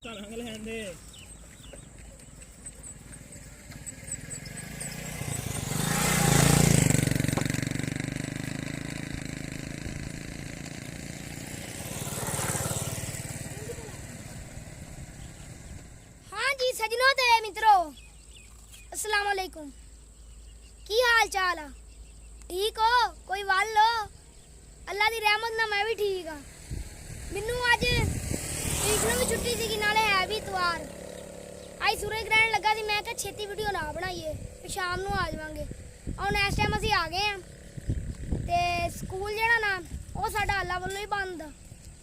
जी सजनों ते मित्रों अस्सलाम वालेकुम की हाल चाल आ ठीक हो कोई वाल लो अल्लाह दी रहमत ना मैं भी ठीक हाँ मैनू अज ट्यूशन भी छुट्टी सी नाले है भी इतवार अज सूरज ग्रहण लगा सी मैं क्या छेती वीडियो ना बनाइए फिर शाम नू आ जावांगे हुण इस टाइम असीं आ गए हैं ते स्कूल जिहड़ा ना वो साडा अल्लाह वल्लों ही बंद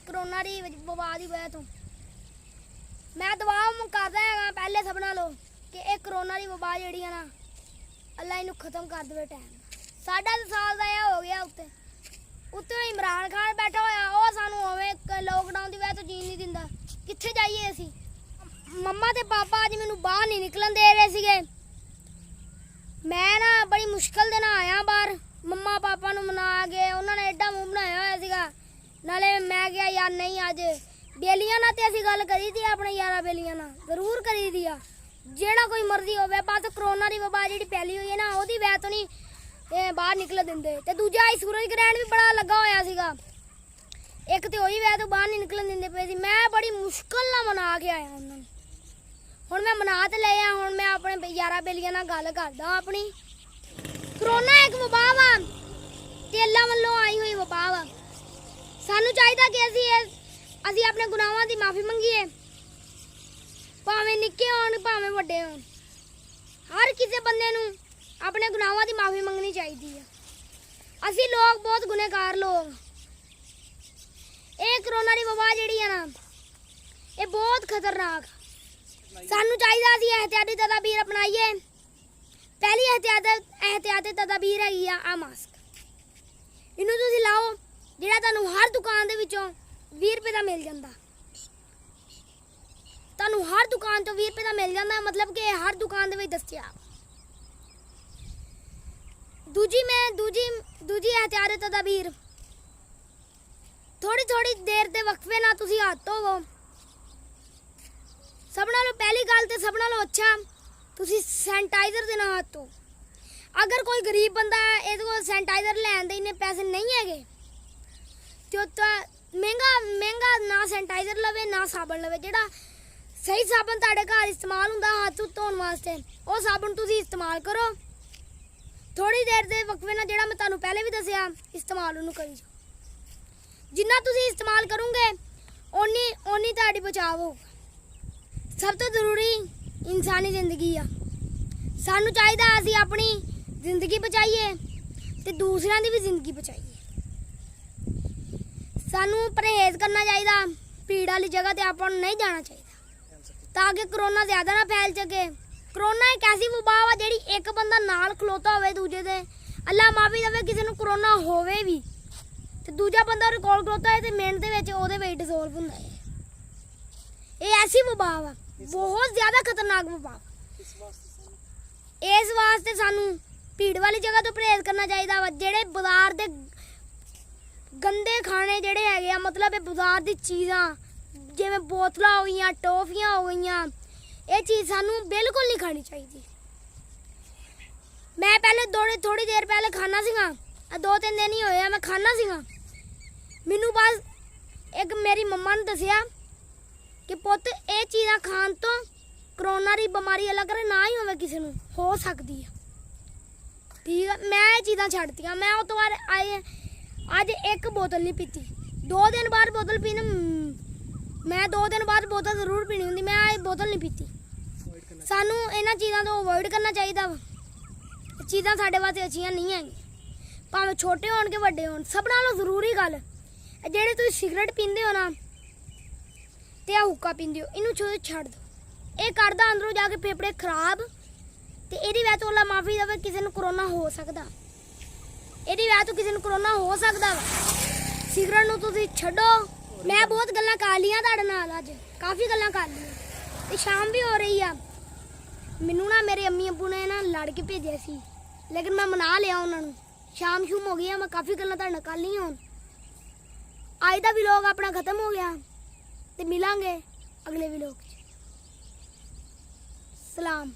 करोना दी वबा दी वजह तो मैं दुआ करदा है पहले सब नालों कि एक करोना की वबा जी ना अल्लाह इनू खत्म कर दे टाइम 2.5 साल का हो गया उत्ते उत्ते इमरान खान बैठा होया वो सानू उवें लॉकडाउन की वजह तो जीन नहीं दिंदा कित्थे जाइए असी मम्मा ते पापा अज मैनू बाहर नहीं निकलन दे रहे सीगे मैं ना बड़ी मुश्किल दे ना आया बाहर मम्मा पापा नू मना के उन्होंने एडा मुँह बनाया होया सीगा नाले मैं गया यार नहीं अज बेलियां ना ते असीं गल करी दी अपने यारा बेलियां ना जरूर करी दी आ जेड़ा कोई मर्जी होवे बस करोना दी वबा जेड़ी फैली हुई है ना ओदी वजह तो नहीं बाहर निकल दिंदे ते दूजा आई सूरज ग्रहण भी बड़ा लगा होया सीगा एक ते ओही वजह तो बाहर नहीं निकलन दिंदे पे सी मैं बड़ी मुश्किल नाल मना के आया उन्हां नूं हुण मैं मना ते ले आ हुण मैं अपने यारा बेलियां नाल गल करदा अपनी करोना एक वबा वा ते अल्लाह वल्लों आई हुई वबा वा सानू चाहिदा कि असीं अपने गुनाहां दी माफ़ी मंगीए भावें निक्के होण भावें वड्डे होण हर किसी बंदे नूं अपने गुनाहां दी माफ़ी मंगनी चाहिदी है असीं लोग बहुत गुनहगार लोग ये करोना दी वबा जिहड़ी है ना ये बहुत खतरनाक सानू चाहिदा असीं एहतियाती तदाबीर अपनाइए पहली एहतियाती तदाबीर हैगी आ मास्क इनू तुसीं लाओ जिहड़ा तुहानू हर दुकान दे विचों 20 रुपए का मिल जाता तुहानू हर दुकान तो 20 रुपए का मिल जाता मतलब कि हर दुकान दे दस्तियाब दूजी एहतियाती तदाबीर थोड़ी थोड़ी देर के वक्फे ना तुसी हत्थ धोवो सब नालों पहली गल तो सब नालों अच्छा तुसी सैनिटाइजर दे नाल हत्थ धो अगर कोई गरीब बंदा इहदे कोल सैनिटाइजर लैण दे इन्ने पैसे नहीं है तो महंगा ना सैनिटाइजर लवे ना साबन लवे जेड़ा सही साबन तुहाडे घर इस्तेमाल हुंदा हत्थ धोण वास्ते वो साबन तुसीं इस्तेमाल करो थोड़ी देर दे वक्फे नाल जेड़ा मैं तुहानू पहले भी दस्सिया इस्तेमाल उन्नू करी जाओ जिन्ना तुसीं इस्तेमाल करोगे ओनी तुहाडी बचाव होगा सब तो जरूरी इंसानी जिंदगी आ सानू चाहिदा असीं अपनी जिंदगी बचाइए ते दूसरियां दी भी जिंदगी बचाइए सानू परहेज करना चाहिए भीड़ वाली जगह ते आपां नूं नहीं जाना चाहिए ताकि करोना ज़्यादा ना फैल सके करोना एक ऐसी वबा वा जिहड़ी एक बंदा नाल खलोता होवे दूजे दे अल्लाह माफ़ी देवे किसी नूं करोना होवे भी ते दूजा बंदा ओहदे कोल खलोता है ते मिंट दे विच ओहदे विच डिसोल्व हुंदा है ये ऐसी वबा वा बहुत ज़्यादा खतरनाक वबा इस वास्ते सानू भीड़ वाली जगह तो परहेज करना चाहिए वा जेहड़े बाजार दे गंदे खाने जेहड़े है मतलब बाजार दी चीज़ां जिवें बोतलां हो गई टॉफियां हो गई ये चीज़ सानू बिल्कुल नहीं खानी चाहिए मैं पहले थोड़ी देर पहले खाना सीगा 2-3 दिन ही होए मैं खाना सीगा मैनू बस एक मेरी मम्मा ने दसिया कि पुत्त ये चीज़ां खाण तो करोना की बीमारी अलग ना ही होवे किसी नूं हो सकती है ठीक है मैं ये चीज़ां छड्डतियां मैं उस तो बाद अज एक बोतल नहीं पीती 2 दिन बाद बोतल पीने मैं 2 दिन बाद बोतल जरूर पीनी होंगी मैं अज बोतल नहीं पीती सानू इन्हां चीज़ों तो अवॉइड करना चाहिए चीज़ां साडे वास्ते अच्छियां नहीं है भावें छोटे होण के वड्डे होण सब नालों जरूरी गल जेहड़े तुसीं सिगरेट पींदे हो ना ते हुक्का पींदे हो इनू छड्ड दो ये करदा अंदरों जाके फेफड़े खराब ते इहदी वजह तो अल्लाह माफ़ी देवे किसी नूं करोना हो सकदा ਇਹਦੀ ਵਜ੍ਹਾ ਤੋਂ ਕਿਸੇ ਨੂੰ ਕਰੋਨਾ ਹੋ ਸਕਦਾ ਵਾ ਸਿਗਰਟ ਨੂੰ ਤੁਸੀਂ ਛੱਡੋ ਮੈਂ ਬਹੁਤ ਗੱਲਾਂ ਕਰ ਲੀਆਂ ਤੁਹਾਡੇ ਨਾਲ ਅੱਜ ਕਾਫੀ ਗੱਲਾਂ ਕਰ ਲੀਆਂ ਤੇ ਸ਼ਾਮ ਵੀ ਹੋ ਰਹੀ ਆ ਮੈਨੂੰ ਨਾ ਮੇਰੇ ਅੰਮੀ ਅੱਬੂ ਨੇ ਨਾ ਲੜ ਕੇ ਭੇਜਿਆ ਸੀ ਲੇਕਿਨ ਮੈਂ ਮਨਾ ਲਿਆ ਉਹਨਾਂ ਨੂੰ ਸ਼ਾਮ ਸ਼ੂਮ ਹੋ ਗਈ ਆ ਮੈਂ ਕਾਫੀ ਗੱਲਾਂ ਤੁਹਾਡੇ ਨਾਲ ਕਰ ਲੀਆਂ ਹੁਣ ਅੱਜ ਦਾ ਵਲੌਗ ਆਪਣਾ ਖਤਮ ਹੋ ਗਿਆ ਤੇ ਮਿਲਾਂਗੇ ਅਗਲੇ ਵਲੋਗ 'ਚ। ਸਲਾਮ।